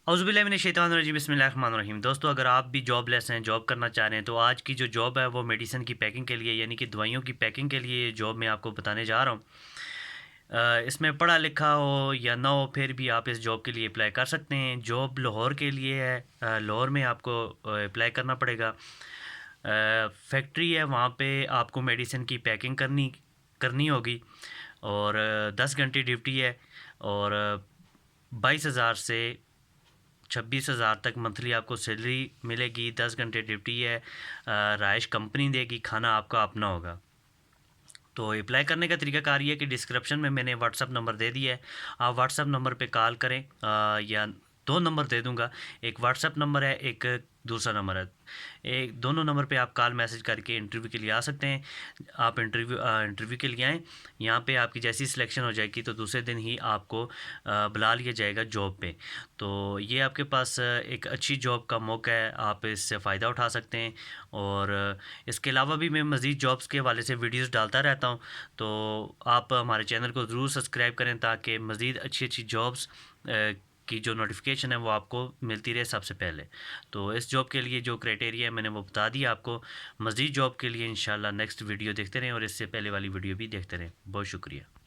औज़ुबिल्लाहिमिनश्शैतानिर्रजीम बिस्मिल्लाहिर्रहमानिर्रहीम। दोस्तों, अगर आप भी जॉब लेस हैं, जॉब करना चाह रहे हैं, तो आज की जो जॉब है वो मेडिसिन की पैकिंग के लिए, यानी कि दवाइयों की पैकिंग के लिए जॉब मैं आपको बताने जा रहा हूँ। इसमें पढ़ा लिखा हो या ना हो, फिर भी आप इस जॉब के लिए अप्लाई कर सकते हैं। जॉब लाहौर के लिए है। लाहौर में आपको अप्लाई करना पड़ेगा। फैक्ट्री है, वहाँ पे आपको मेडिसिन की पैकिंग करनी करनी होगी और 10 घंटे ड्यूटी है और 22,000 से 26,000 तक मंथली आपको सैलरी मिलेगी। 10 घंटे ड्यूटी है। रहाइश कंपनी देगी, खाना आपका अपना होगा। तो अप्लाई करने का तरीकाकार ये है कि डिस्क्रिप्शन में मैंने व्हाट्सअप नंबर दे दिया है। आप व्हाट्सअप नंबर पे कॉल करें, या दो नंबर दे दूंगा। एक व्हाट्सअप नंबर है, एक दूसरा नंबर है। एक दोनों नंबर पे आप कॉल मैसेज करके इंटरव्यू के लिए आ सकते हैं। आप इंटरव्यू के लिए आएँ। यहाँ पे आपकी जैसी सिलेक्शन हो जाएगी तो दूसरे दिन ही आपको बुला लिया जाएगा जॉब पे। तो ये आपके पास एक अच्छी जॉब का मौका है, आप इससे फ़ायदा उठा सकते हैं। और इसके अलावा भी मैं मज़ीद जॉब्स के हवाले से वीडियोस डालता रहता हूँ। तो आप हमारे चैनल को ज़रूर सब्सक्राइब करें ताकि मज़ीद अच्छी अच्छी जॉब्स की जो नोटिफिकेशन है वो आपको मिलती रहे सबसे पहले। तो इस जॉब के लिए जो क्राइटेरिया है मैंने वो बता दिया आपको। मज़ीद जॉब के लिए इंशाल्लाह नेक्स्ट वीडियो देखते रहें और इससे पहले वाली वीडियो भी देखते रहें। बहुत शुक्रिया।